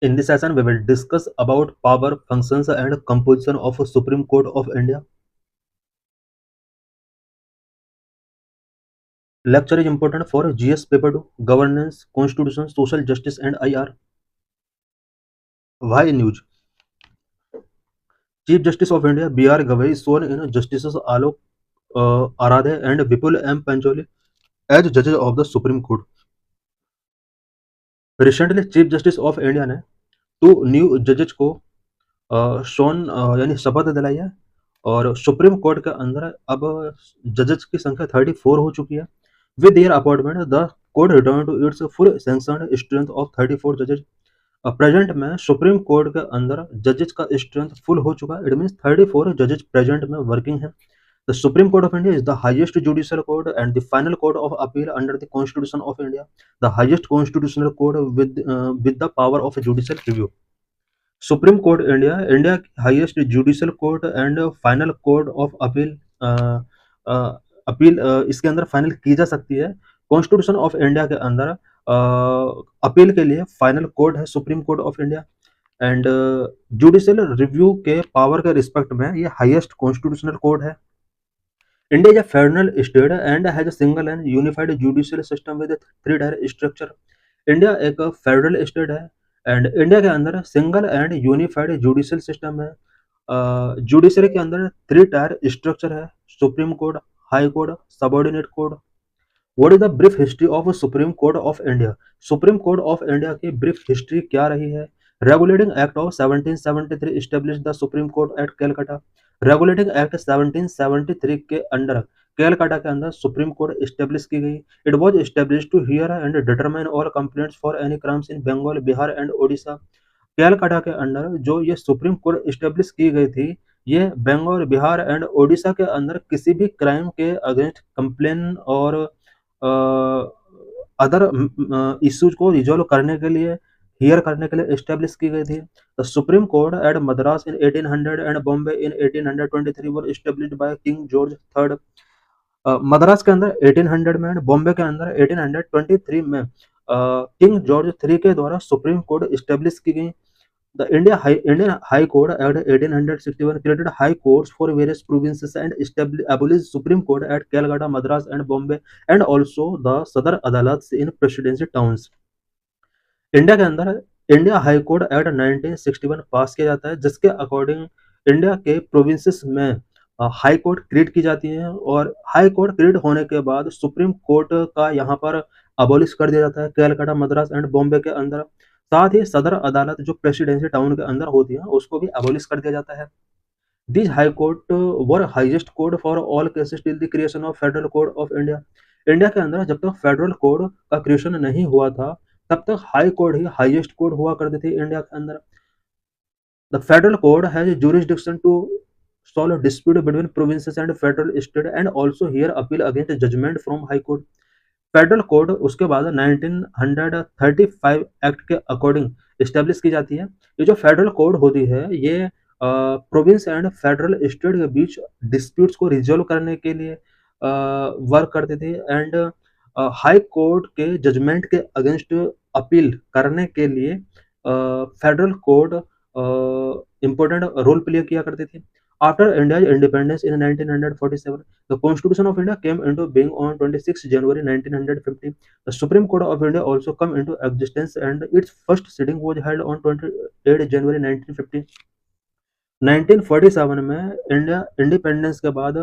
In this session, we will discuss about power, functions, and composition of Supreme Court of India. Lecture is important for GS paper 2, governance, constitution, social justice, and IR. Why news? Chief Justice of India B.R. Gavai is sworn in Justices Alok Aradhe and Vipul M. Pancholi as judges of the Supreme Court. Recently, Chief Justice of India ने 2 new जजेस को shown यानी शपथ दिलाई है और supreme court के अंदर अब जजेस की संख्या 34 हो चुकी है. With their appointment, the court returned to its full sanctioned strength of 34 judges. Present में सुप्रीम कोर्ट के अंदर जजेस का स्ट्रेंथ फुल हो चुका है. इट मीन्स 34 जजेस प्रेजेंट में वर्किंग है. The Supreme Court of India is the highest judicial court and the final court of appeal under the Constitution of India, the highest constitutional court with the power of judicial review. Supreme court India India highest judicial court and final court of appeal appeal इसके अंदर final की जा सकती है. Constitution of India के अंदर appeal के लिए फाइनल कोर्ट है supreme court of India and judicial review के पावर के रिस्पेक्ट में ये हाईएस्ट कॉन्स्टिट्यूशनल कोर्ट है. India is a federal state and has a single and unified judicial system with 3-tier structure. India एक federal state है and India के अंदर single and unified judicial system है. Judiciary के अंदर 3-tier स्ट्रक्चर है. Supreme court, high court, subordinate court. What is the brief history of supreme court of India? Supreme court of India की brief history क्या रही है? Regulating act of 1773 establish the supreme court at Calcutta. Regulating act 1773 के under Calcutta के अंदर supreme court establish की गई. It was establish to hear and determine all complaints for any crimes in Bengal, Bihar and Odisha. Calcutta के अंदर जो ये सुप्रीम कोर्ट एस्टेब्लिश की गई थी, ये बंगाल, बिहार एंड ओडिशा के अंदर किसी भी क्राइम के अगेंस्ट कंप्लेन और अदर इश्यूज को रिजॉल्व करने के लिए, हियर करने के लिए एस्टेब्लिश की गई थी. The supreme court at Madras in 1800 and Bombay in 1823 were established by king George third. Madras के अंदर 1800 में एंड बॉम्बे के अंदर 1823 में किंग जॉर्ज थ्री के द्वारा सुप्रीम कोर्ट एस्टेब्लिश की गई. The Indian High Court Act 1861 created high courts for various provinces and abolished Supreme Court at Calcutta, Madras, and Bombay, and also the Sadar Adalats in presidency towns. India के अंदर India high court act 1961 पास किया जाता है, जिसके according India के provinces में high court create की जाती है और हाई कोर्ट क्रिएट होने के बाद सुप्रीम कोर्ट का यहाँ पर अबॉलिश कर दिया जाता है कैलकाटा, मद्रास एंड बॉम्बे के अंदर. साथ ही सदर अदालत जो प्रेसिडेंसी टाउन के अंदर होती है उसको भी अबॉलिश कर दिया जाता है. This high court were highest court for all cases till the creation of federal court of India. India के अंदर जब तक फेडरल कोर्ट का क्रिएशन नहीं हुआ था तब तक हाई कोर्ट ही हाईएस्ट कोर्ट हुआ करती थी इंडिया के अंदर. The federal court has jurisdiction to solve dispute between provinces and federal state and also hear appeal against judgment from high court. Federal code उसके बाद 1935 एक्ट के अकॉर्डिंग एस्टेब्लिश की जाती है. ये जो फेडरल कोड होती है ये प्रोविंस एंड फेडरल स्टेट के बीच डिस्प्यूट्स को रिजॉल्व करने के लिए वर्क करते थे एंड हाई कोर्ट के जजमेंट के अगेंस्ट अपील करने के लिए federal code important role play किया करती थी. After India's independence in 1947, the Constitution of India came into being on 26 January 1950. The Supreme Court of India also came into existence and its first sitting was held on 28 January 1950. 1947 में India independence के बाद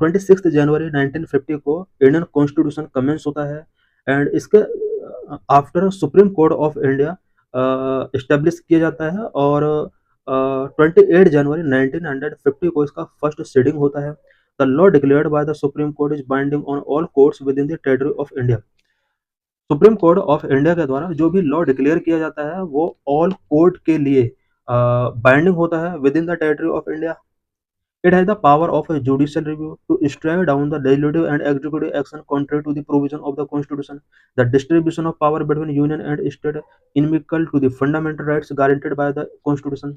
26 जनवरी 1950 को Indian constitution commence होता है and इसके after supreme court of India establish किया जाता है और 28 जनवरी 1950 को इसका फर्स्ट सीडिंग होता है. The law declared by the supreme court is binding on all courts with in the territory of India. Supreme court of India के द्वारा जो भी लॉ डिक्लेयर किया जाता है वो ऑल कोर्ट के लिए बाइंडिंग होता है with in the territory of India. It has the power of a judicial review to strike down the legislative and executive action contrary to the provision of the Constitution. The distribution of power between union and state inimical to the fundamental rights guaranteed by the Constitution.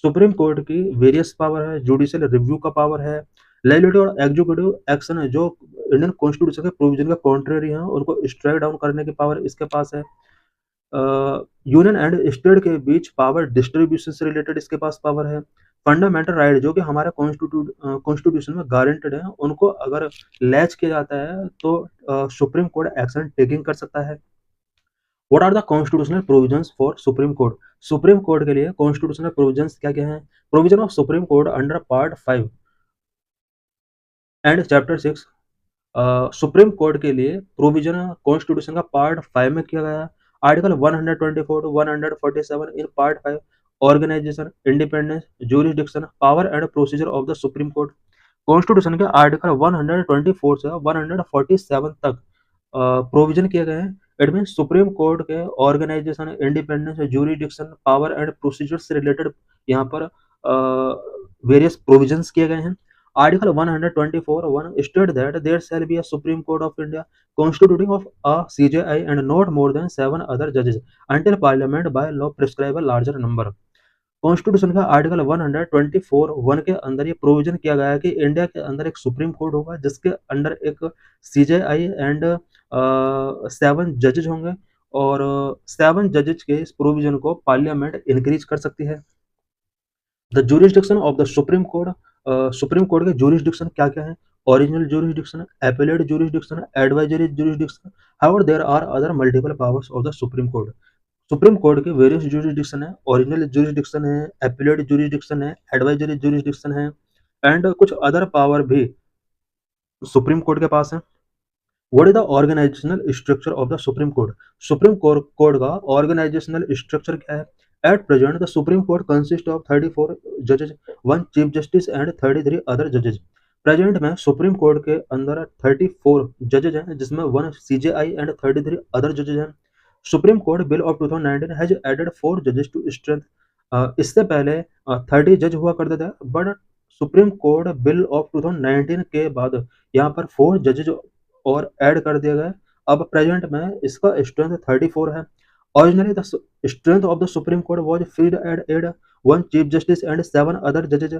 Supreme court की various power है, judicial review का power है, legislative और executive action है जो Indian constitution के provision के contrary हैं उनको स्ट्राइक डाउन करने की पावर इसके पास है. यूनियन एंड स्टेट के बीच पावर डिस्ट्रीब्यूशन से रिलेटेड इसके पास पावर है। फंडामेंटल राइट जो कि हमारे कॉन्स्टिट्यूशन में गारंटेड है, उनको अगर लैच किया जाता है तो सुप्रीम कोर्ट एक्शन टेकिंग कर सकता है। What are the constitutional provisions for supreme court? Supreme court के लिए कॉन्स्टिट्यूशनल प्रोविजंस क्या क्या है? Provision of supreme court under part 5 and chapter 6। Supreme court के लिए प्रोविजन कॉन्स्टिट्यूशन का पार्ट 5 में किया गया है। Article 124 to 147 in part 5 organisation, independence, jurisdiction, power and procedure of the supreme court. Constitution के आर्टिकल 124 से 147 तक प्रोविजन किए गए हैं। इट मीन सुप्रीम कोर्ट के organisation, independence, jurisdiction, power and procedure से रिलेटेड यहाँ पर वेरियस प्रोविजंस किए गए हैं। Article 124(1) state that there shall be a Supreme Court of India constituting of a CJI and not more than 7 other judges until Parliament by law prescribe a larger number। Constitution का article 124(1) के अंदर ये provision किया गया है कि India के अंदर एक सुप्रीम कोर्ट होगा जिसके अंडर एक CJI एंड 7 जजेज होंगे, और 7 जजेज के इस प्रोविजन को पार्लियामेंट इंक्रीज कर सकती है। The jurisdiction of the supreme court, supreme court के जुरिस्डिक्शन क्या क्या है? Original jurisdiction, appellate jurisdiction, advisory jurisdiction. However there are other multiple powers of the supreme court. Supreme court के वेरियस जुरिस्डिक्शन है, original jurisdiction है, appellate jurisdiction है, advisory jurisdiction है, and कुछ अदर पावर भी सुप्रीम कोर्ट के पास है। What is the organisational structure of the supreme court? Supreme court का ऑर्गेनाइजेशनल स्ट्रक्चर क्या है? At present the supreme Court consist of 34 जजेज, 1 चीफ जस्टिस एंड 33 अदर जजेज। प्रेजेंट में सुप्रीम कोर्ट के अंदर 34 जजेज हैं, जिसमें 1 CJI एंड 33 अदर जजेज हैं। Supreme court bill of 2019 has added 4 जजेस टू स्ट्रेंथ। इससे पहले 30 जज हुआ करते थे, but supreme court bill of 2019 के बाद यहाँ पर 4 जजेज और ऐड कर दिया गया। अब प्रेजेंट में इसका स्ट्रेंथ 34 है। Originally the strength of the supreme Court was fixed at 1 chief justice and 7 other जजेज।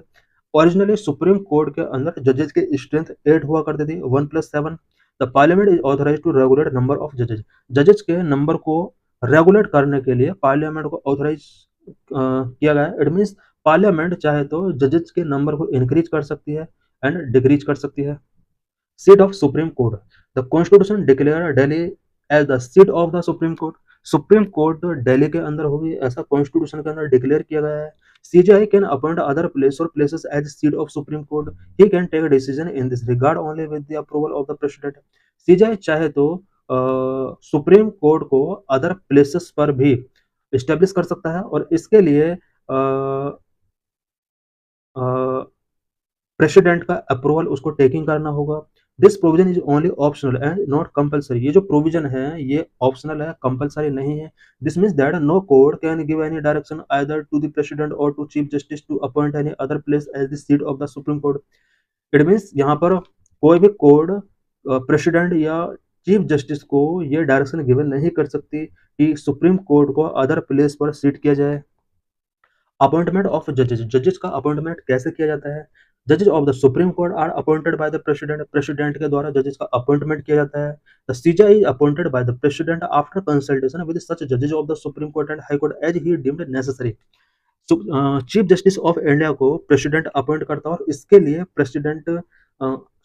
ओरिजिनली सुप्रीम कोर्ट के अंदर जजेज की स्ट्रेंथ 8 हुआ करती थी, 1 + 7। The Parliament is authorise to regulate number of जजेज। जजेज के नंबर को रेगुलेट करने के लिए पार्लियामेंट को ऑथराइज किया गया है। इट मीन्स पार्लियामेंट चाहे तो जजेज के नंबर को इंक्रीज कर सकती है एंड डिक्रीज कर सकती है। Seat of supreme court, the constitution declare Delhi as the seat of the supreme court. Supreme court Delhi के अंदर होगी, ऐसा कॉन्स्टिट्यूशन के अंदर डिक्लेयर किया गया है। CJI can appoint other place और places as seat of supreme Court. He can take decision in this regard only with the approval of the President. CJI चाहे तो सुप्रीम कोर्ट को अदर प्लेसेस पर भी establish कर सकता है, और इसके लिए प्रेसिडेंट का अप्रूवल उसको टेकिंग करना होगा। This provision is only optional and not compulsory. ये जो प्रोविजन है ये ऑप्शनल है, कंपलसरी नहीं है। This means that no court can give any direction either to the president और to chief justice to appoint any other place as the seat of the supreme court. It means यहाँ पर कोई भी court president या chief justice को ये direction given नहीं कर सकती कि सुप्रीम कोर्ट को अदर प्लेस पर सीट किया जाए। अपॉइंटमेंट ऑफ जजेज, जजेज का अपॉइंटमेंट कैसे किया जाता है? जजेज of the supreme court are appointed by the president. President के द्वारा जजेज का अपॉइंटमेंट किया जाता है। The CJI is appointed by the president after consultation with such जजेज of the supreme court and high court as he deemed necessary. Chief justice of India को president appoint करता है, और इसके लिए president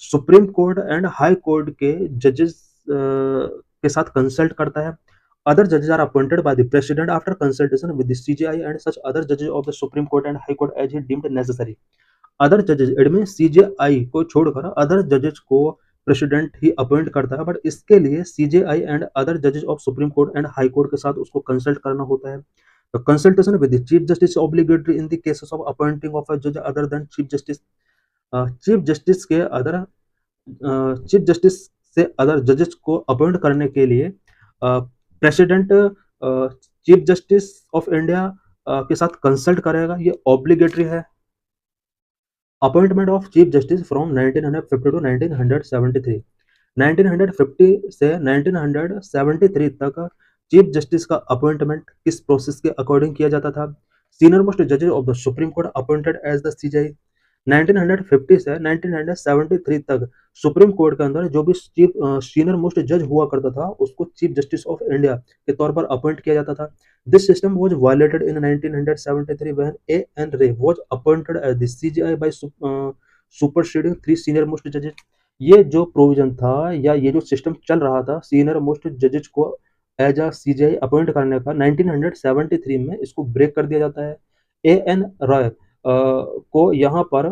supreme court and high court के जजेस के साथ कंसल्ट करता है। Other judges are appointed by the president after consultation with the CJI and such other judges of the Supreme Court and High Court as he deemed necessary. Other judges, it means CJI को छोड़कर other judges को president ही appoint करता है, but इसके लिए CJI and other judges of Supreme Court and High Court के साथ उसको कंसल्ट करना होता है। The consultation with the Chief Justice is obligatory in the cases of appointing of a judge other than Chief Justice. Chief justice के other chief justice से other जजेस को अपॉइंट करने के लिए president chief justice of India के साथ consult करेगा, ये ऑब्लिगेटरी है। Appointment of chief justice from 1950 to 1973। 1950 से 1973 तक चीफ जस्टिस का अपॉइंटमेंट किस प्रोसेस के अकॉर्डिंग किया जाता था? सीनियर मोस्ट जजेस of the supreme court appointed as the CJI। 1950 से 1973 तक सुप्रीम कोर्ट के अंदर जो भी सीनियर मोस्ट जज हुआ करता था उसको चीफ जस्टिस ऑफ इंडिया के तौर पर अपॉइंट किया जाता था। This system was violated in 1973 when A N Ray was appointed as the CJI by superseding three senior most जजेस। ये जो प्रोविजन था या ये जो सिस्टम चल रहा था सीनियर मोस्ट जजेस को एज अ सीजीआई अपॉइंट करने का 1973 में इसको ब्रेक कर दिया जाता है। ए एन रॉय को यहाँ पर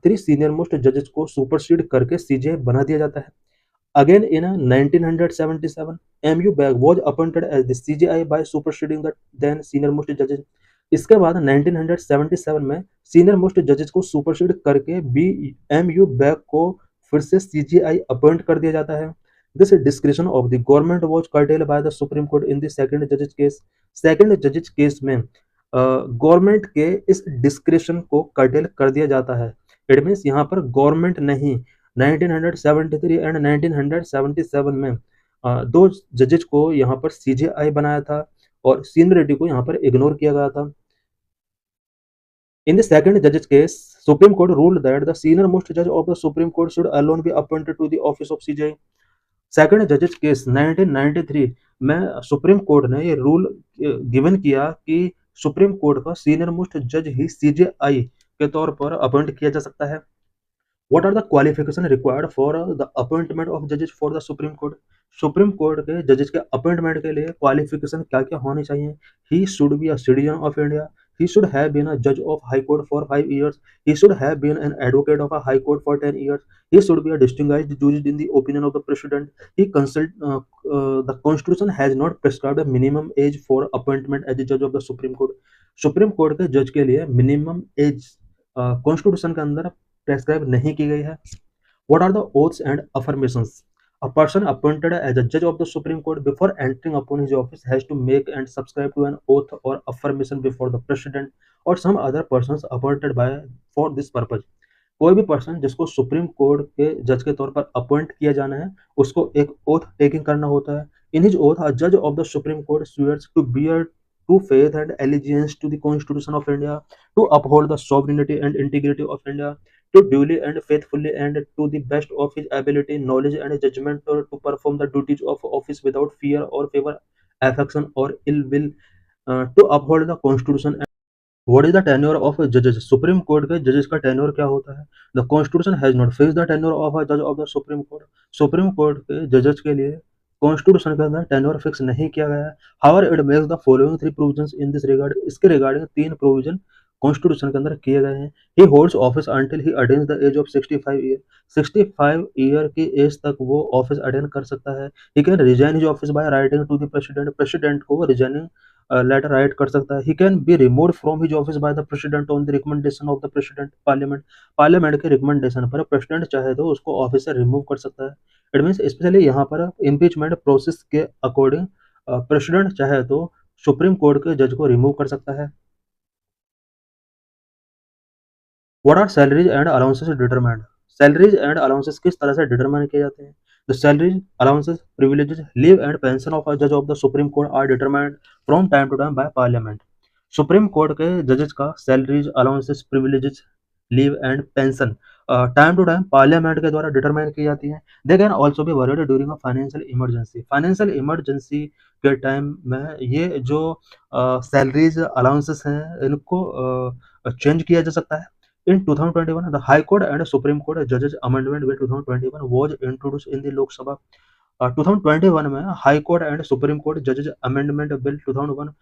थ्री सीनियर मोस्ट जजेस को सुपरसीड करके सीजीआई बना दिया जाता है। Again in 1977 MU Beg was appointed as the CJI by superseding the then senior most जजेस। इसके बाद 1977 में सीनियर मोस्ट जजेस को सुपरसीड करके बी एमयू बैग को फिर से सीजीआई अपॉइंट कर दिया जाता है। This description of the government was curtailed by the supreme court in the second जजेस केस। सेकंड जजेस केस में गवर्नमेंट के इस डिस्क्रिप्शन को कर्टेल कर दिया जाता है। इट मीन्स यहाँ पर गवर्नमेंट नहीं 1973 एंड 1977 में दो जजेस को यहाँ पर सीजीआई बनाया था और सीनियरिटी को यहाँ पर इग्नोर किया गया था। In the second judge's case, Supreme Court ruled that the senior most judge of the Supreme Court should alone be appointed to the office of CJI. Second जजेस केस 1993 में सुप्रीम कोर्ट ने ये rule given किया कि supreme court का senior most जज ही CJI के तौर पर अपॉइंट किया जा सकता है। What are the qualifications required for the appointment of judges for the Supreme Court? Supreme court के जजेस के अपॉइंटमेंट के लिए क्वालिफिकेशन क्या क्या होनी चाहिए? He should be a citizen of India. He should have been a judge of High Court for 5 years. He should have been an advocate of a High Court for 10 years. He should be a distinguished judge in the opinion of the President. The Constitution has not prescribed a minimum age for appointment as a judge of the Supreme Court. Supreme court के जज के लिए minimum age constitution के अंदर prescribe नहीं की गई है। What are the oaths and affirmations? A person appointed as a judge of the Supreme Court before entering upon his office has to make and subscribe to an oath or affirmation before the president or some other persons appointed by for this purpose. कोई भी person जिसको supreme court के जज के तौर पर appoint किया जाना है उसको एक ओथ टेकिंग करना होता है। इन हिज ओथ अ जज of the supreme court swears to bear true faith and allegiance to the Constitution of India, to uphold the sovereignty and integrity of India, to duly and faithfully and to the best of his ability, knowledge and judgment, or to perform the duties of office without fear or favor, affection or ill will, to uphold the Constitution. What is the tenure of judges? Supreme court के जजेस का tenure क्या होता है? The Constitution has not fixed the tenure of a judge of the Supreme Court. Supreme court के जजेस के लिए कॉन्स्टिट्यूशन के अंदर टेन्योर फिक्स नहीं किया गया है। However it makes the following three provisions in this regard. इसके रिगार्डिंग तीन प्रोविजन कॉन्स्टिट्यूशन के अंदर किए गए हैं। He holds office until he attains the age of 65 year. 65 year की एज तक वो ऑफिस अटेंड कर सकता है। He can resign his office by writing to the president. President को रिजाइनिंग लेटर राइट कर सकता है। He can be removed from his office bye the president on the recommendation of the president. Parliament parliament के recommendation पर president चाहे तो उसको office से रिमूव कर सकता है। इट मीन्स स्पेशली यहाँ पर इम्पीचमेंट प्रोसेस के अकॉर्डिंग प्रेसिडेंट चाहे तो सुप्रीम कोर्ट के जज को रिमूव कर सकता है। What are salaries and allowances determined? Salaries and allowances किस तरह से डिटरमाइन किए जाते हैं? The salaries allowances privileges leave and pension of a जज of the supreme court are determined from time to time by parliament. Supreme court के जजेस का salaries allowances privileges leave and pension time to time parliament के द्वारा determine की जाती है। They can also be varied during a financial emergency. Financial emergency के time में ये जो सैलरीज अलाउंसेस हैं इनको चेंज किया जा सकता है। In 2021, the High Court and Supreme Court Judges Amendment Bill 2021 was introduced in the Lok Sabha. 2021 में high court and supreme court जजेज अमेंडमेंट बिल 2001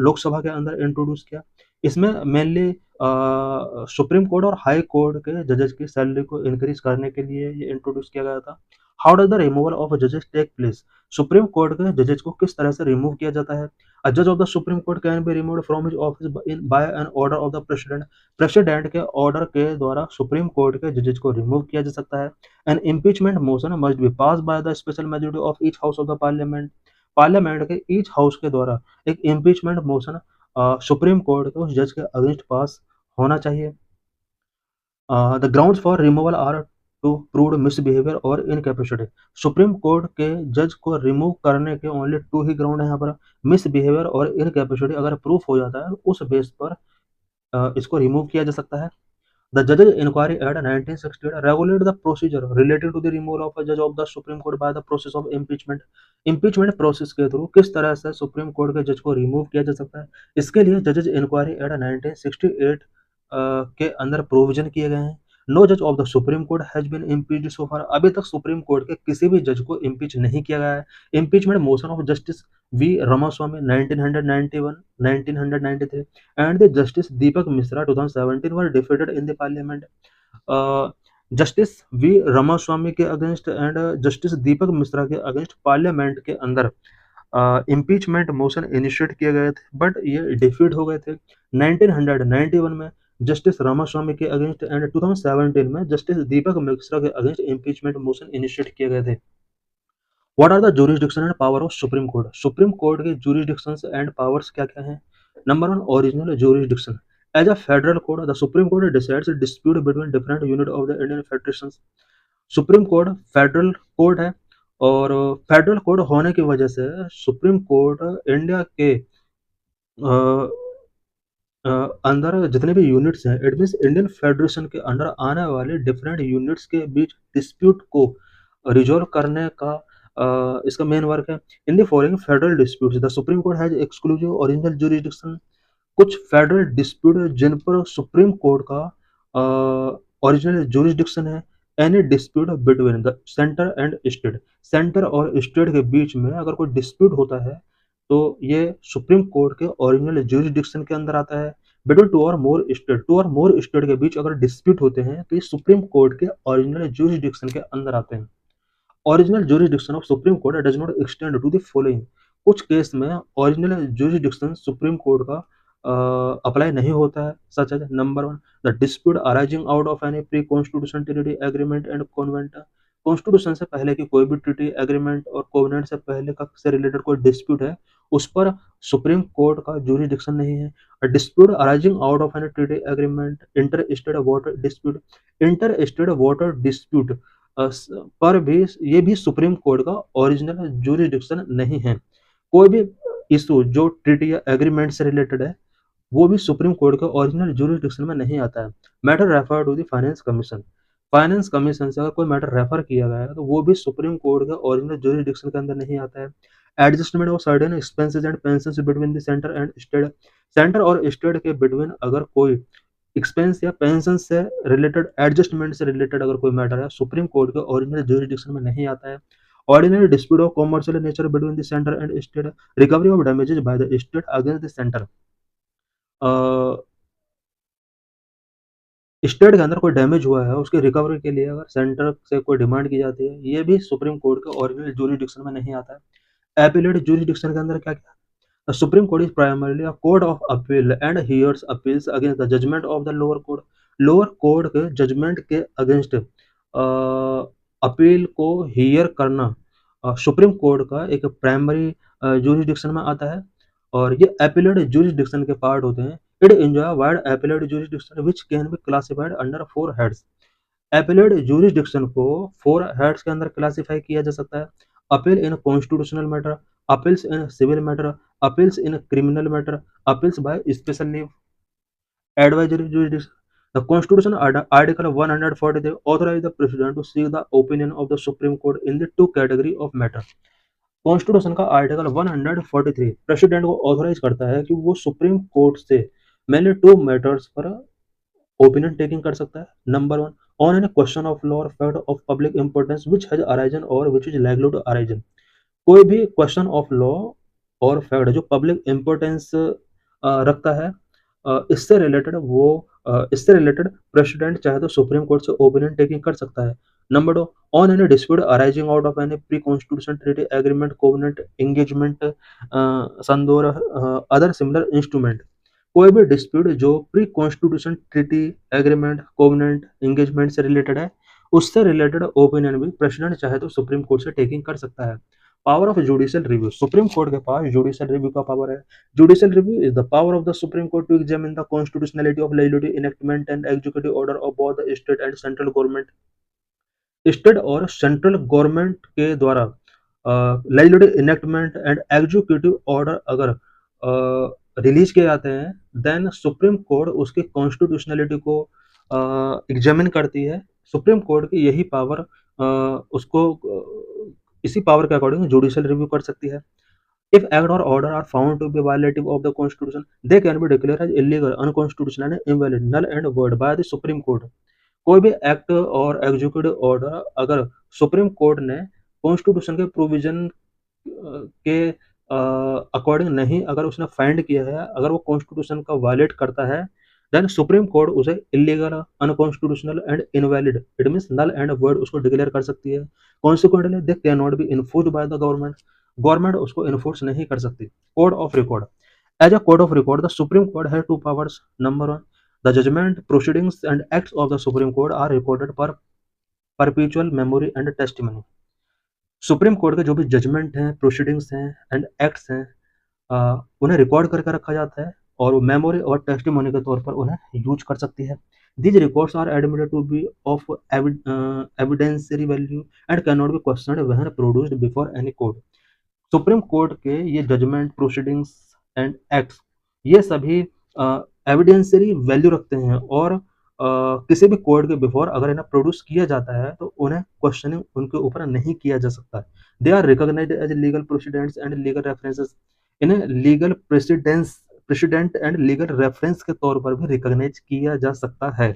लोकसभा के अंदर इंट्रोड्यूस किया। इसमें मेनली सुप्रीम कोर्ट और हाई कोर्ट के जजेस की सैलरी को इंक्रीज करने के लिए ये इंट्रोड्यूस किया गया था। How does the removal of जजेस टेक प्लेस? सुप्रीम कोर्ट के जजेस को किस तरह से रिमूव किया जाता है? अ जज of the supreme court can be removed from his office by an order of the president. President के ऑर्डर के द्वारा सुप्रीम कोर्ट के जजेस को रिमूव किया जा सकता है। An impeachment motion must be pass by the special majority of each house of the parliament. Parliament के ईच हाउस के द्वारा एक इम्पीचमेंट मोशन सुप्रीम कोर्ट के उस जज के अगेंस्ट पास होना चाहिए। The grounds for removal are to prove misbehaviour और इनकैपेसिटी। सुप्रीम कोर्ट के जज को रिमूव करने के ओनली टू ही ग्राउंड है यहाँ पर, मिसबिहेवियर और इनकैपेसिटी। अगर प्रूफ हो जाता है उस बेस पर इसको रिमूव किया जा सकता है। The judge's inquiry at 1968 regulate the procedure related to the removal of a judge of the Supreme Court by the process of impeachment. Impeachment process के थ्रू किस तरह से सुप्रीम कोर्ट के जज को रिमूव किया जा सकता है, इसके लिए जजेज इंक्वायरी एट 1968 के अंदर प्रोविजन किए गए हैं। नो जज of the supreme court has been impeached so far, अभी तक सुप्रीम कोर्ट के किसी भी जज को इम्पीच नहीं किया गया है। Impeachment motion of justice V Ramaswami 1991 1993 and the Justice Deepak Misra 2017 were defeated in the parliament. Justice V Ramaswami के against and justice Deepak Mishra के अगेंस्ट पार्लियामेंट के अंदर इम्पीचमेंट मोशन इनिशिएट किए गए थे, बट ये डिफीट हो गए थे 1991 में जस्टिस रामास्वामी के अगेंस्ट एंड 2017 में जस्टिस दीपक मिश्रा के अगेंस्ट इम्पीचमेंट मोशन इनिशिएट किए गए थे। What are the jurisdiction and power of supreme court, supreme court के जुरिसडिक्शंस एंड पावर्स क्या क्या हैं। Number 1, original jurisdiction. As a federal court the supreme court decides dispute between different unit of the Indian federation. Supreme court federal court है और federal court होने की वजह से सुप्रीम कोर्ट इंडिया के अंदर जितने भी यूनिट्स हैं, इट मीन्स इंडियन फेडरेशन के अंडर आने वाले डिफरेंट यूनिट्स के बीच डिस्प्यूट को रिजोल्व करने का इसका मेन वर्क है। In the following federal disputes the supreme court has exclusive original jurisdiction. कुछ फेडरल डिस्प्यूट जिन पर सुप्रीम कोर्ट का ओरिजिनल जुरिसडिक्शन है। Any dispute between the centre and state, centre और स्टेट के बीच में अगर कोई डिस्प्यूट होता है तो ये सुप्रीम कोर्ट के ओरिजिनल जुरिसडिक्शन के अंदर आता है। बिटवीन टू और मोर स्टेट, टू और मोर स्टेट के बीच अगर डिस्प्यूट होते हैं तो ये सुप्रीम कोर्ट के ओरिजिनल जुरिसडिक्शन के अंदर आते हैं। Original jurisdiction of supreme court does not extend to the following. कुछ केस में ओरिजिनल जुरिसडिक्शन सुप्रीम कोर्ट का अप्लाई नहीं होता है, such as number 1 the dispute arising out of any pre constitution treaty agreement and convent. Constitution से पहले की कोई भी ट्रीटी एग्रीमेंट और कोवेनेंट से पहले का से रिलेटेड कोई डिस्प्यूट है उस पर सुप्रीम कोर्ट का जुरिसडिक्शन नहीं है। Dispute arising out of any treaty agreement, inter state water dispute, inter state water dispute पर भी ये भी सुप्रीम कोर्ट का ओरिजिनल जुरिसडिक्शन नहीं है। कोई भी इशू जो ट्रीटी या एग्रीमेंट से रिलेटेड है वो भी सुप्रीम कोर्ट के ओरिजिनल जुरिसडिक्शन में नहीं आता है। Matter refer to the finance commission, finance commission से अगर कोई मैटर रेफर किया गया है तो वो भी सुप्रीम कोर्ट के ओरिजिनल जुरिसडिक्शन के अंदर नहीं आता है। Adjustment of certain expenses and pensions between the centre and state, centre और स्टेट के बिटवीन अगर कोई एक्सपेंस या पेंशन से रिलेटेड, एडजस्टमेंट से रिलेटेड अगर कोई मैटर है सुप्रीम कोर्ट के ओरिजिनल जुरिसडिक्शन में नहीं आता है। Ordinary dispute of commercial nature between the centre and state, recovery of damages by the state against the centre. State के अंदर कोई डैमेज हुआ है उसकी रिकवरी के लिए अगर सेंटर से कोई डिमांड की जाती है, ये भी सुप्रीम कोर्ट के ओरिजिनल जुरिसडिक्शन में नहीं आता है। एपीलेट जुरिसडिक्शन के अंदर क्या क्या, the supreme court is primarily a court of appeal and hears appeals against the judgment of the lower court. Lower court के जजमेंट के अगेंस्ट अपील को हियर करना सुप्रीम कोर्ट का एक प्राइमरी जुरिसडिक्शन में आता है और ये एपीलेट जुरिसडिक्शन के पार्ट होते हैं। It enjoy wide appellate jurisdiction which can be classified under 4 heads. Appellate jurisdiction को 4 हेड्स के अंदर क्लासिफाई किया जा सकता है। Appeal in constitutional matter, appeals in civil matter, appeals in criminal matter, appeals by special leave. Advisory jurisdiction, the constitution article 143 authorize the president to seek the opinion of the supreme court in the 2 category of matter। Constitution का article 143 president को authorise करता है कि वो supreme court से mainly 2 matters पर opinion taking कर सकता है। Number 1 on any question of law और fact of public importance which has arisen और which is likely to arisen. कोई भी क्वेश्चन ऑफ लॉ और फैक्ट जो पब्लिक इंपॉर्टेंस रखता है इससे रिलेटेड प्रेसिडेंट चाहे तो सुप्रीम कोर्ट से ओपिनियन टेकिंग कर सकता है। Number 2 on any dispute arising out of any pre constitution treaty agreement covenant engagement संदोर अदर सिमिलर इंस्ट्रूमेंट। कोई भी डिस्प्यूट जो pre constitution treaty agreement covenant engagement से रिलेटेड है उससे रिलेटेड ओपिनियन भी प्रेसिडेंट चाहे तो सुप्रीम कोर्ट से टेकिंग कर सकता है। Power of judicial review, supreme court के पास जुडिशियल रिव्यू का पावर है। Judicial review is the power of the supreme court to examine the constitutionality of legislative enactment and executive order of both the state and central government. State और central government के द्वारा legislative enactment and executive order अगर release किए जाते हैं then supreme court उसकी constitutionality को examine करती है। सुप्रीम कोर्ट की यही पावर उसको इसी पावर के अकॉर्डिंग जुडिशियल रिव्यू कर सकती है। If act or order are found to be violative of the Constitution, they can be declared as illegal, unconstitutional, and invalid, null and void by the Supreme Court. कोई भी act और executive order अगर supreme court ने constitution के provision के according नहीं, अगर उसने फाइंड किया है, अगर वो कॉन्स्टिट्यूशन का वायलेट करता है, देन सुप्रीम कोर्ट उसे illegal, unconstitutional and invalid, it means null and void उसको डिक्लेयर कर सकती है। Consequently they can not be enforced by the government, government उसको इन्फोर्स नहीं कर सकती। Court of record, as a court of record the supreme court has two powers. Number one, the judgment, proceedings and acts of the supreme court are recorded for perpetual memory and testimony. Supreme court के जो भी judgement हैं, proceedings हैं and acts हैं, उन्हें record करके रखा जाता है और वो मेमोरी और टेस्टिमोनी के तौर पर उन्हें यूज कर सकती है। These records are admitted to be of evidentiary value and can not be questioned when produced before any court. Supreme court के ये जजमेंट, प्रोसीडिंग्स एंड एक्ट्स, ये सभी एविडेंशियरी वैल्यू रखते हैं और किसी भी कोर्ट के बिफोर अगर इन्हें प्रोड्यूस किया जाता है तो उन्हें क्वेश्चनिंग उनके ऊपर नहीं किया जा सकता। They are recognised as legal precedents and legal references, इन्हें legal precedent and legal reference के तौर पर भी रिकॉग्नाइज किया जा सकता है।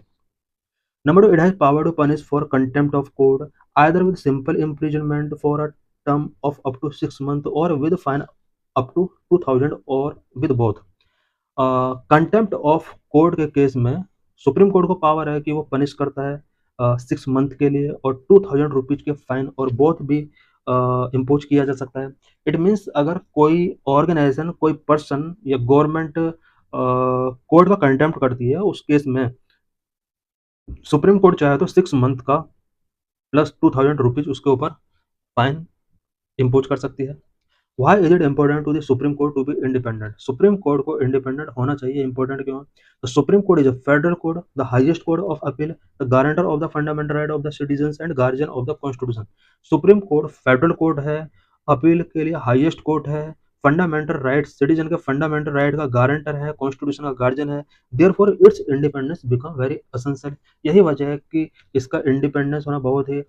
Number two, it has power to punish for contempt of court, either with simple imprisonment for a term of up to 6 months or with fine up to 2000 or with both. Contempt of court के case में Supreme court को power है कि वो punish करता है 6 month के लिए और 2000 रुपीज के फाइन और बोथ भी इम्पोज किया जा सकता है। इट मीन्स अगर कोई ऑर्गेनाइजेशन, कोई पर्सन या गवर्नमेंट कोर्ट का कंटेम्प्ट करती है, उस केस में सुप्रीम कोर्ट चाहे तो 6 मंथ का प्लस 2000 रुपीज उसके ऊपर फाइन इम्पोज कर सकती है। Why is it important to the Supreme Court to be independent? Supreme court को इंडिपेंडेंट होना चाहिए। इंपॉर्टेंट क्यों? The Supreme Court is a federal court, the highest court of appeal, the guarantor of the fundamental right of the citizens and guardian of the constitution. Supreme court federal court है, appeal के लिए highest court है, fundamental rights, citizen के fundamental right का guarantor है, constitution का guardian है। Therefore it's independence become very essential. यही वजह है कि इसका इंडिपेंडेंस होना बहुत ही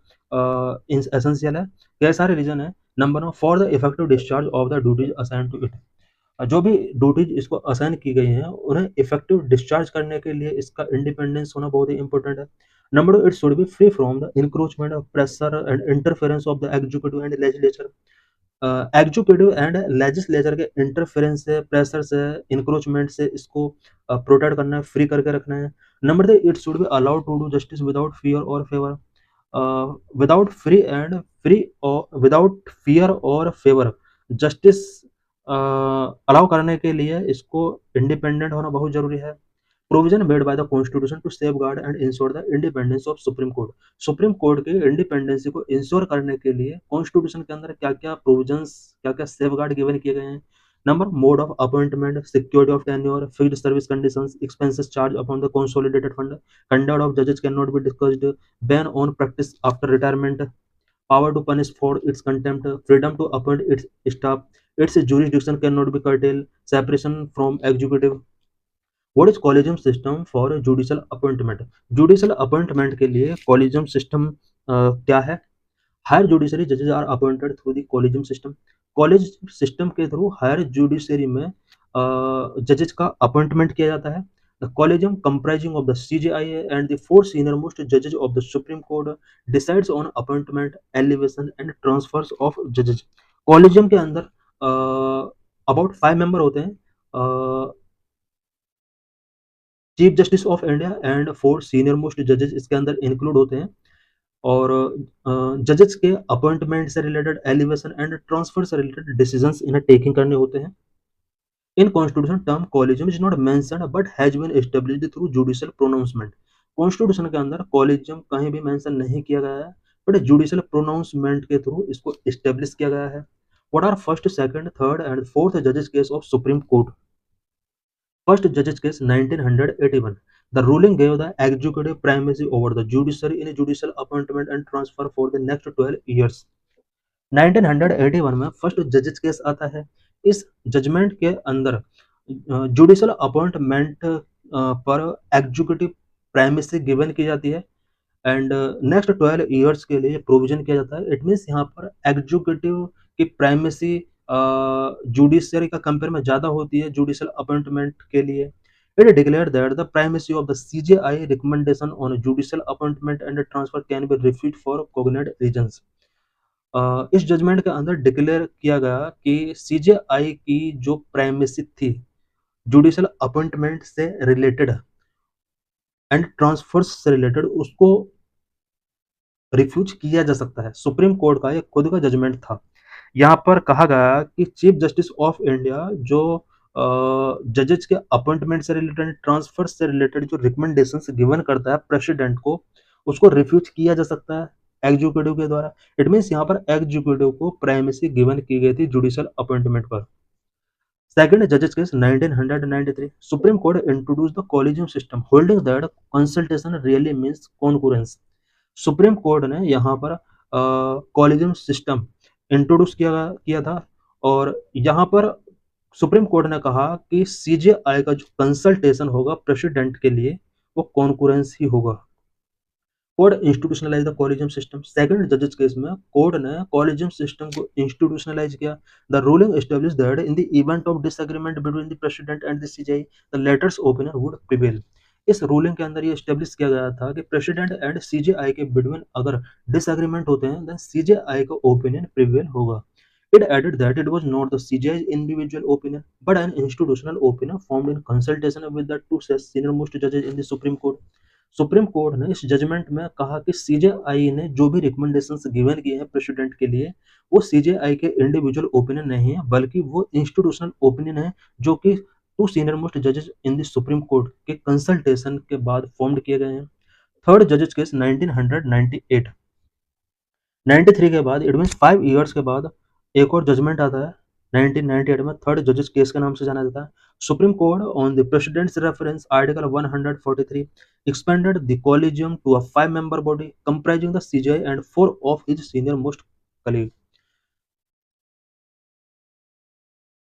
एसेंशियल है। कई सारे रीजन है। Number one, for the effective discharge of the duties assign to it, जो भी ड्यूटीज इसको असाइन की गई हैं उन्हें इफेक्टिव डिस्चार्ज करने के लिए इसका इंडिपेंडेंस होना बहुत ही इंपॉर्टेंट है। Number two, it should be free from the encroachment of pressure and interference of the executive and legislature. Executive and legislature के इंटरफेरेंस से, प्रेशर से, इंक्रोचमेंट से इसको प्रोटेक्ट करना है, फ्री करके रखना है। Number three, it should be allowed to do justice without fear और फेवर, विदाउट फियर और फेवर। जस्टिस अलाउ करने के लिए इसको इंडिपेंडेंट होना बहुत जरूरी है। Provision made by the constitution to safeguard and ensure the independence of supreme court. Supreme court के इंडिपेंडेंसी को इंश्योर करने के लिए कॉन्स्टिट्यूशन के अंदर क्या क्या प्रोविजंस, क्या क्या सेफगार्ड गिवन किए गए हैं। Number, mode of appointment, security of tenure, fixed service conditions, expenses charge upon the consolidated fund, conduct of जजेस can not be discussed, ban on practice after retirement, power to punish for its contempt, freedom to appoint its staff, its jurisdiction cannot be curtailed, separation from executive. What is collegium system for judicial appointment? Judicial appointment के लिए collegium system क्या है? Higher judiciary judges are appointed through the collegium system. Collegium system के through higher judiciary में judges का appointment किया जाता है। The collegium comprising of the CJIA and the 4 senior most judges of the Supreme Court decides on appointment, elevation and transfers of judges. Collegium के अंदर about 5 member होते हैं, chief justice of India and 4 senior most जजेस इसके अंदर include होते हैं और जजेस के अपॉइंटमेंट से रिलेटेड, एलिवेशन एंड ट्रांसफर से रिलेटेड डिसीजंस इन्हें टेकिंग करने होते हैं। In Constitution, term collegium is not mentioned but has been established through judicial pronouncement. Constitution के अंदर collegium कहीं भी मेंशन नहीं किया गया है, बट judicial pronouncement के थ्रू इसको establish किया गया है। What are first, second, third and fourth judges case of Supreme Court? First judges case 1981. The ruling gave the executive primacy over the judiciary in judicial appointment and transfer for the next 12 years. 1981 में first जजेस case आता है। इस judgment के अंदर judicial appointment पर executive primacy given की जाती है एंड नेक्स्ट 12 ईयर्स के लिए प्रोविजन किया जाता है। इट मीन्स यहाँ पर एग्जीक्यूटिव की प्राइमेसी जुडिशियरी का कंपेयर में ज़्यादा होती है जुडिशियल अपॉइंटमेंट के लिए। It declare that the primacy of the CJI recommendation on judicial appointment and transfer can be refute for cogent reasons. इस जजमेंट के अंदर डिक्लेयर किया गया कि सीजेआई की जो प्राइमेसी थी जुडिशियल अपॉइंटमेंट से रिलेटेड एंड ट्रांसफर्स से रिलेटेड उसको रिफ्यूज किया जा सकता है। सुप्रीम कोर्ट का ये खुद का जजमेंट था। यहाँ पर कहा गया कि चीफ जस्टिस ऑफ इंडिया जो जजेस के अपॉइंटमेंट से रिलेटेड ट्रांसफर से रिलेटेड जो रिकमेंडेशंस गिवन करता है प्रेसिडेंट को, उसको रिफ्यूज किया जा सकता है एग्जीक्यूटिव के द्वारा। इट मीन्स यहाँ पर एग्जीक्यूटिव को प्राइमेसी गिवन की गई थी जुडिशियल अपॉइंटमेंट पर। Second judges case 1993 Supreme Court introduced the collegium system holding that consultation really means concurrence। Supreme court ने यहाँ पर कॉलेजियम सिस्टम इंट्रोड्यूस किया था और यहाँ पर सुप्रीम कोर्ट ने कहा कि सीजेआई का जो कंसल्टेशन होगा प्रेसिडेंट के लिए वो कॉन्करेंस ही होगा। Court institutionalise the collegium system. Second जजेस केस में कोर्ट ने कॉलेजियम सिस्टम को इंस्टीट्यूशनलाइज किया। The ruling establish that in the event of disagreement between the president and the CJI the latter's opinion would prevail. इस ruling के अंदर ये establish किया गया था कि प्रेसिडेंट एंड सीजेआई के बिटवीन अगर डिसएग्रीमेंट होते हैं देन सीजेआई का ओपिनियन प्रिवेल होगा। It added that it was not the CJI's individual opinion, but an institutional opinion formed in consultation with the two senior-most judges in the Supreme Court। Supreme court ने इस judgement में कहा कि CJI ने जो भी recommendations given किए हैं प्रेसिडेंट के लिए वो सीजेआई के इंडिविजुअल ओपिनियन नहीं है बल्कि वो इंस्टीट्यूशनल ओपिनियन है जो कि टू सीनियर मोस्ट जजेस इन द सुप्रीम कोर्ट के कंसल्टेशन के बाद फॉर्म्ड किए गए हैं। थर्ड जजेस केस 1998 93 के बाद इट मीन्स 5 ईयर्स के बाद एक और जजमेंट आता है 1998 में। थर्ड जजेस केस के नाम से जाना जाता है। Supreme court on the president's reference article 143 expanded the collegium to a 5-member body comprising the CJI and 4 of his senior most colleagues।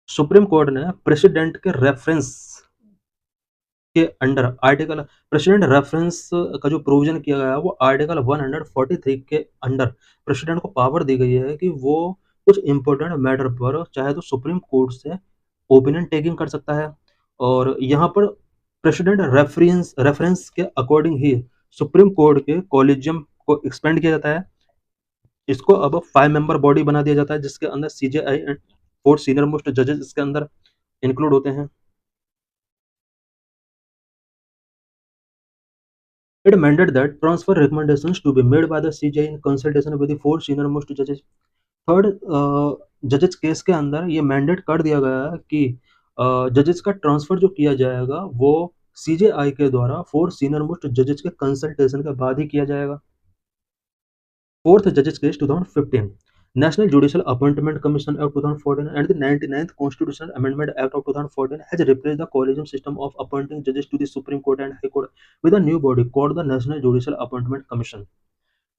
Supreme court ने प्रेसिडेंट के रेफरेंस के अंडर आर्टिकल प्रेसिडेंट रेफरेंस का जो provision किया गया है वो article 143 के अंडर प्रेसिडेंट को पावर दी गई है कि वो कुछ इंपॉर्टेंट मैटर पर चाहे तो सुप्रीम कोर्ट से ओपिनियन टेकिंग कर सकता है और यहाँ पर प्रेसिडेंट रेफरेंस के अकॉर्डिंग ही सुप्रीम कोर्ट के कॉलेजियम को एक्सपेंड किया जाता है। इसको अब 5-member बॉडी बना दिया जाता है जिसके अंदर सीजेआई एंड 4 सीनियर मोस्ट जजेस इसके अंदर इंक्लूड होते हैं। It mandated that transfer recommendations to be made by the CJI in consultation with the 4 senior most judges। Third जजेस केस के अंदर ये मैंडेट कर दिया गया है कि जजेस का ट्रांसफर जो किया जाएगा वो सीजेआई के द्वारा 4 सीनियर मोस्ट जजेस के कंसल्टेशन के बाद ही किया जाएगा। फोर्थ जजेस case 2015 National Judicial Appointment Commission Act 2014 and the 99th Constitutional Amendment Act of 2014 has replaced the collegium system of appointing judges to the Supreme Court and High Court with a new body called the National Judicial Appointment Commission।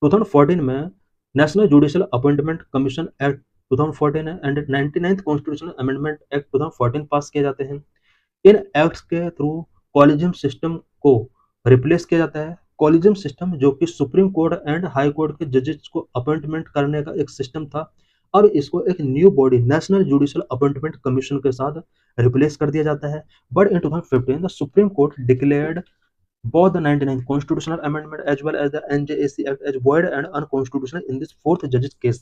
2014 में national judicial appointment commission act 2014 and 99th constitutional amendment act 2014 पास किए जाते हैं। इन acts के through collegium system को replace किया जाता है। Collegium system जो कि supreme court and high court के जजेस को अपॉइंटमेंट करने का एक सिस्टम था, अब इसको एक new body national judicial appointment commission के साथ रिप्लेस कर दिया जाता है। But in 2015 the supreme court declared both the 99th constitutional amendment as well as the NJAC Act as void and unconstitutional in this fourth judges case।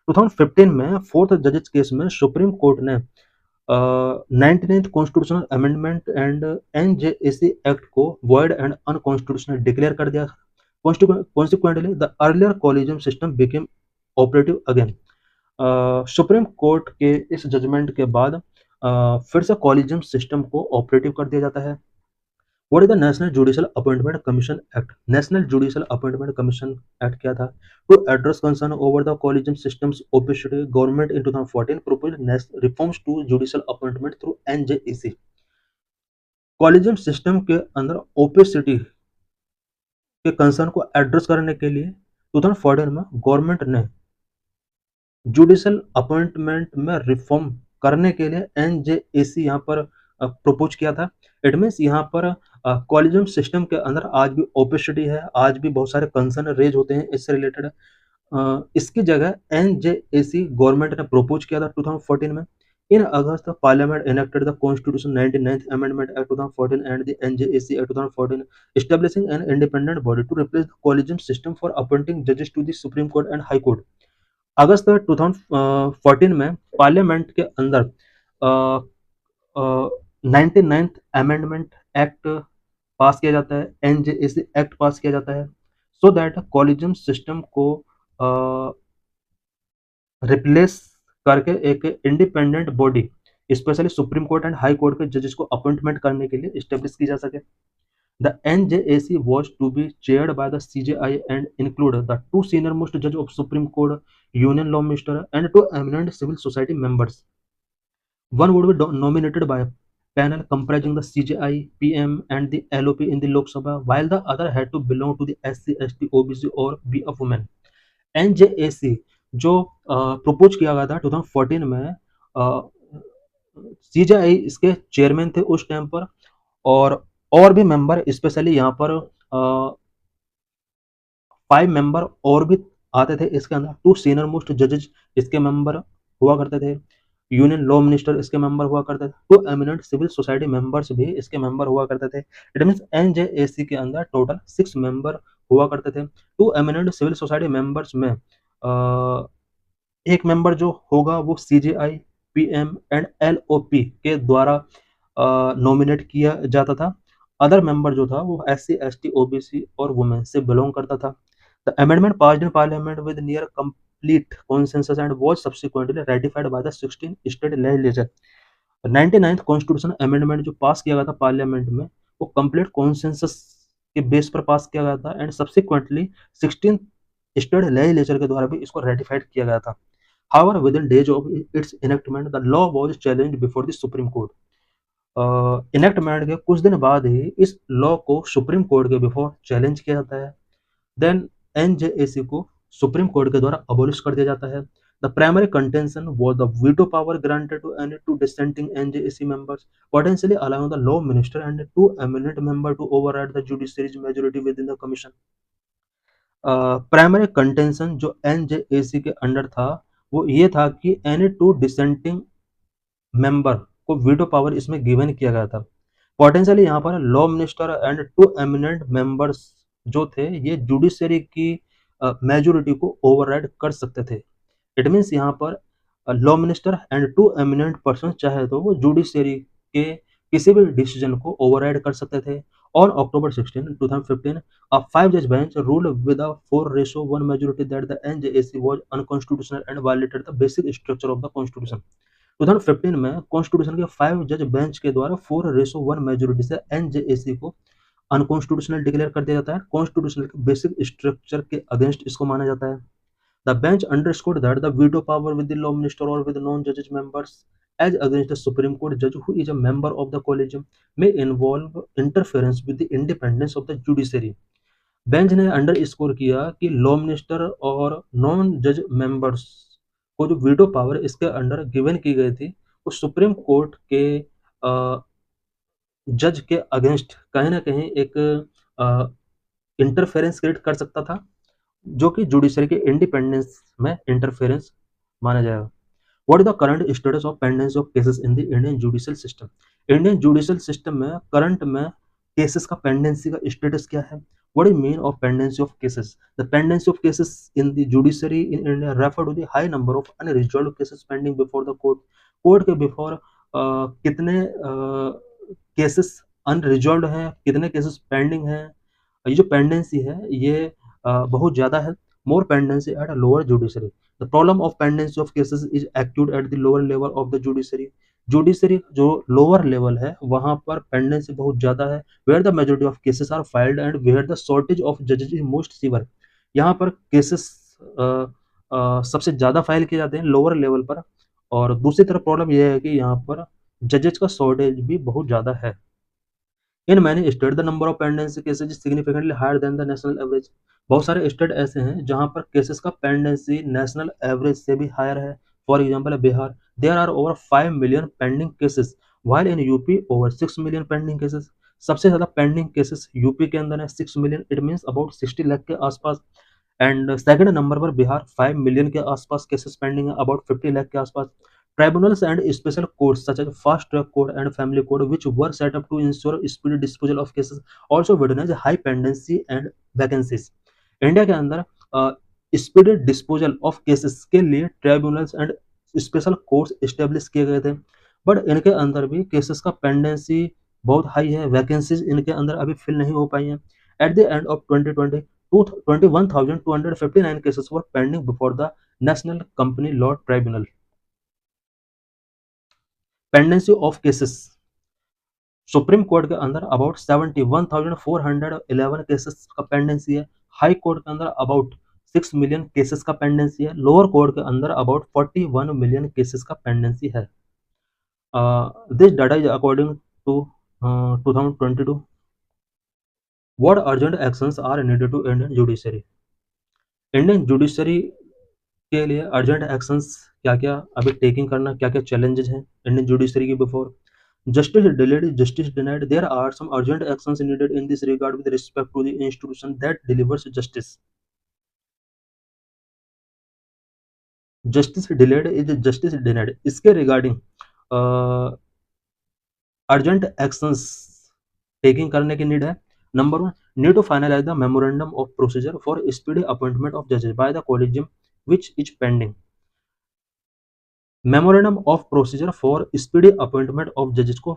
2015 में fourth जजेस case में Supreme court ने 99th constitutional amendment and NJAC act को void and unconstitutional declare कर दिया। Consequently, the earlier collegium system became operative again। Supreme court के इस judgment के बाद फिर से कॉलेजियम सिस्टम को ऑपरेटिव कर दिया जाता है। What is the National Judicial Appointment Commission Act? National Judicial Appointment Commission Act क्या था? To address concern over the collegium system's opacity, government in 2014 proposed reforms to judicial appointment through NJAC। Collegium system के अंदर opacity के concern को address करने के लिए 2014 में गवर्नमेंट ने जुडिशियल अपॉइंटमेंट में रिफॉर्म करने के लिए NJAC यहाँ पर प्रपोज किया था। इट मीन्स यहाँ पर कॉलेजियम सिस्टम के अंदर आज भी ओपेसिटी है, आज भी बहुत सारे कंसर्न रेज होते हैं इससे रिलेटेड। इसकी जगह एनजेएसी गवर्नमेंट ने प्रपोज किया था 2014 में। इन अगस्त parliament enacted the constitution 99th amendment act 2014 and the NJAC act 2014 establishing an independent body to replace the collegium system for appointing judges to the supreme court and high court। अगस्त 2014 में parliament के अंदर 99th amendment act पास किया जाता है, NJAC act पास किया जाता है, so that collegium system को रिप्लेस करके एक independent body specially supreme court and high court के जजेस को अपॉइंटमेंट करने के लिए स्टेब्लिश की जा सके। The NJAC was to be chaired by the CJI and include the two senior most judges of Supreme Court, Union Law Minister, and two eminent civil society members. One would be nominated by a panel comprising the CJI, PM, and the LOP in the Lok Sabha, while the other had to belong to the SC, ST, OBC or be a woman. NJAC जो propose किया गया था 2014 में, CJI इसके chairman थे उस time पर, और भी मेंबर स्पेशली यहाँ पर 5 मेंबर और भी आते थे इसके अंदर। 2 सीनियर मोस्ट जजेस इसके मेंबर हुआ करते थे, यूनियन लॉ मिनिस्टर इसके मेंबर हुआ करते थे, 2 एमिनेंट सिविल सोसाइटी मेंबर्स भी इसके मेंबर हुआ करते थे। इट मीन्स एनजेएसी के अंदर टोटल 6 मेंबर हुआ करते थे। 2 एमिनेंट सिविल सोसाइटी मेंबर्स में एक मेंबर जो होगा वो सीजेआई, पीएम एंड एलओपी के द्वारा नॉमिनेट किया जाता था। अदर मेंबर जो था वो एससी, एसटी, ओबीसी और वुमेन से बिलोंग करता था। The amendment passed in parliament with near complete consensus and was subsequently ratified by the 16 state legislature। 99th constitution amendment जो पास किया गया था पार्लियामेंट में वो कंप्लीट कॉन्सेंसस के बेस पर पास किया गया था एंड सब्सिक्वेंटली 16 स्टेट लेजिस्लेचर के द्वारा भी इसको रेटिफाइड किया गया था। However, within days of its enactment, the law was challenged before the Supreme Court। Enactment के कुछ दिन बाद ही इस लॉ को सुप्रीम कोर्ट के बिफोर चैलेंज किया जाता है। देन एनजेएसी को सुप्रीम कोर्ट के द्वारा अबोलिश कर दिया जाता है। The primary contention was the veto power granted to any 2 dissenting NJAC members, potentially allowing the law minister and 2 eminent member to override the judiciary's majority within the commission. Primary contention जो NJAC के under था वो ये था कि any 2 dissenting member को veto power इसमें given किया गया था। पोटेंशियली यहाँ पर law minister and 2 eminent members जो थे ये जुडिशरी की मेजॉरिटी को ओवरराइड कर सकते थे। इट मीन्स यहाँ पर law minister and 2 eminent person चाहे तो वो जुडिशरी के किसी भी डिसीजन को ओवरराइड कर सकते थे। On October 16, 2015, a 5-judge bench ruled with a 4:1 majority that the NJAC was unconstitutional and violated the basic structure of the Constitution। 2015 में कॉन्स्टिट्यूशन के 5 जज बेंच के द्वारा 4:1 मेजोरिटी से एनजेएसी को अनकॉन्स्टिट्यूशनल डिक्लेयर कर दिया जाता है। कॉन्स्टिट्यूशनल के बेसिक स्ट्रक्चर के अगेंस्ट इसको माना जाता है। The bench understood that the veto power with the law minister और विद नॉन जजेस members as against the Supreme Court judge who is a member of the collegium may involve interference with the independence of the judiciary। Bench ने under score किया कि law minister और non जज members को जो veto power इसके under given की गई थी वो सुप्रीम कोर्ट के जज के अगेंस्ट कहीं ना कहीं एक इंटरफेरेंस क्रिएट कर सकता था जो कि जुडिशरी के इंडिपेंडेंस में इंटरफेरेंस माना जाएगा। What is the current status of pendency of cases in the Indian judicial system? Indian judicial system में करंट में केसेस का पेंडेंसी का स्टेटस क्या है? What is mean of pendency of cases? The pendency of cases in the judiciary in India refer to the high number of unresolved cases pending before the court। Court के before कितने cases unresolved हैं, कितने cases pending हैं, ये जो pendency है ये बहुत ज़्यादा है। More pendency at a lower judiciary। The problem of pendency of cases is acute at the lower level of the judiciary। Judiciary जो लोअर लेवल है वहां पर पेंडेंसी बहुत ज्यादा है। Where the majority of cases are filed and where the shortage of जजेस is most severe. यहाँ पर केसेस सबसे ज्यादा फाइल किए जाते हैं लोअर लेवल पर। और दूसरी तरफ प्रॉब्लम यह है कि यहाँ पर जजेस का शॉर्टेज भी बहुत ज्यादा है। In many state the number of pendency cases significantly higher than the national average. बहुत सारे स्टेट ऐसे हैं जहां पर केसेस का पेंडेंसी नेशनल एवरेज से भी हायर है। For example Bihar, there are over 5 million pending cases while in UP over 6 million pending cases. सबसे ज़्यादा पेंडिंग केसेस यूपी के अंदर है 6 million, it means about 60 lakh के आसपास। एंड सेकंड नंबर पर बिहार 5 मिलियन के आसपास केसेस पेंडिंग है, अबाउट 50 लाख के आसपास। Tribunals and special courts such as fast track court and family court which were set up to ensure speedy disposal of cases also witness high pendency and vacancies। India के अंदर speedy disposal of cases के लिए tribunals and special courts establish किए गए थे, but इनके अंदर भी केसेस का पेंडेंसी बहुत हाई है, वैकेंसीज इनके अंदर अभी फिल नहीं हो पाई हैं। At the end of 2020 21,259 cases were pending before the National Company Law Tribunal। Pendency of cases supreme court के अंदर अबाउट 71,411 केसेस का पेंडेंसी है, हाई कोर्ट के अंदर अबाउट 6 मिलियन केसेस का पेंडेंसी है, लोअर कोर्ट के अंदर अबाउट 41 मिलियन केसेस का पेंडेंसी है। This data is according to 2022। What urgent actions are needed to Indian judiciary? Indian judiciary के लिए अर्जेंट एक्शंस क्या क्या अभी टेकिंग करना, क्या क्या चैलेंजेस हैं इंडियन जुडिशरी के before? Justice delayed, justice denied, there are some urgent actions needed in this regard with respect to the institution that delivers justice. Justice delayed is justice denied, इसके regarding urgent actions taking करने की need है। Number 1, need to finalise the memorandum of procedure for speedy appointment of जजेस by the collegium which is pending। Memorandum of procedure for speedy appointment of जजेस को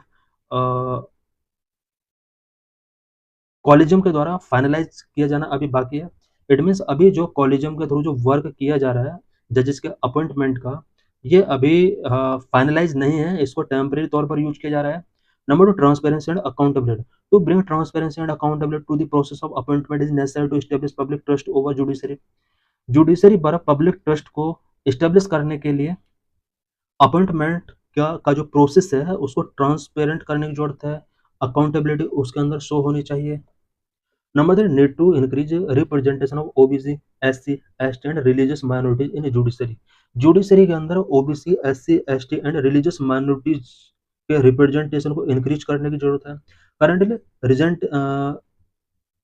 collegium के द्वारा finalise किया जाना अभी बाकी है। इट मीन्स अभी जो कॉलेजियम के थ्रू जो वर्क किया जा रहा है जजेस के अपॉइंटमेंट का, ये अभी फाइनलाइज नहीं है, इसको टेम्परेरी तौर पर यूज किया जा रहा है। Number 2, transparency and accountability. To bring transparency and accountability to the process of appointment is necessary to establish public trust over judiciary. Judiciary द्वारा पब्लिक ट्रस्ट को एस्टेब्लिश करने के लिए अपॉइंटमेंट का जो प्रोसेस है उसको ट्रांसपेरेंट करने की जरूरत है, अकाउंटेबिलिटी उसके अंदर शो होनी चाहिए। Number 3, need to increase representation of OBC, SC, ST and religious minorities in judiciary. Judiciary के अंदर OBC, SC, ST and religious minorities के रिप्रेजेंटेशन को इंक्रीज करने की जरूरत है। Currently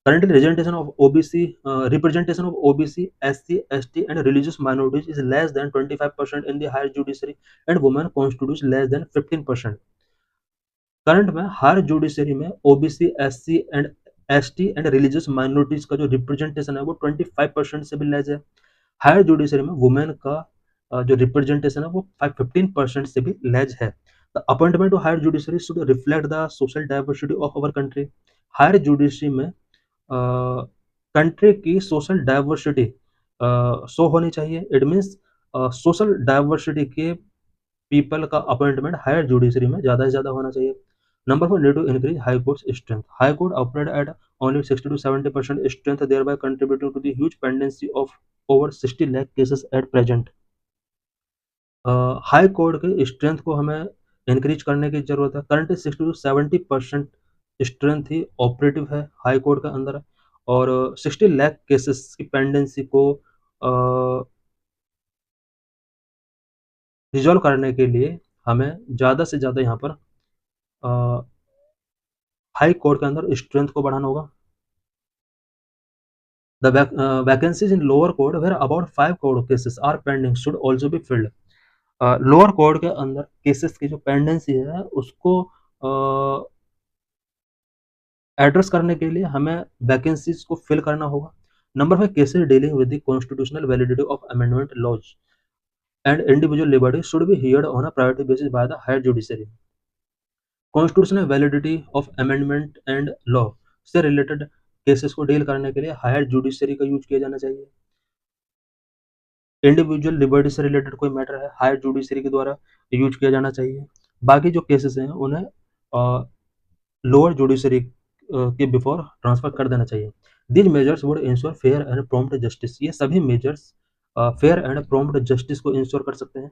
representation of OBC, SC, ST and religious minorities is less than 25% in the higher judiciary and women constitutes less than 15%। Current में higher judiciary में OBC, SC and ST and religious minorities का जो representation है वो 25% से भी less है। Higher judiciary में वुमेन का जो रिप्रेजेंटेशन है वो 15% से भी लेस है। The appointment to higher judiciary should reflect the social diversity of our country. Higher judiciary में कंट्री की सोशल डाइवर्सिटी शो होनी चाहिए। इट मीन्स सोशल डाइवर्सिटी के पीपल का अपॉइंटमेंट हायर जुडिशरी में ज़्यादा से ज़्यादा होना चाहिए। Number 4, need to increase high court strength. High court operate at only 60 to 70% strength, thereby contributing to the huge pendency of over 60 lakh cases at present. High court के strength को हमें increase करने की जरूरत है। Currently 60 to 70% strength he operative है high court के अंदर, और 60 लाख केसेस की पेंडेंसी को रिजॉल्व करने के लिए हमें ज़्यादा से ज़्यादा यहाँ पर हाई कोर्ट के अंदर स्ट्रेंथ को बढ़ाना होगा। The vacancies in lower court where about 5 crore cases are pending should also be filled. Lower court के अंदर केसेस की जो पेंडेंसी है उसको एड्रेस करने के लिए हमें वैकेंसीज को फिल करना होगा। Number 5, cases dealing with the constitutional validity of amendment laws and individual liberty should be heard on a priority basis by the higher judiciary. Constitutional validity of amendment and law से related cases को deal करने के लिए higher judiciary का use किया जाना चाहिए। Individual liberty से रिलेटेड कोई मैटर है हायर जुडिशरी के द्वारा यूज किया जाना चाहिए। बाकी जो केसेस हैं उन्हें लोअर जुडिशरी के बिफोर ट्रांसफर कर देना चाहिए। These measures would ensure fair and prompt justice. ये सभी measures fair and prompt justice को इंश्योर कर सकते हैं।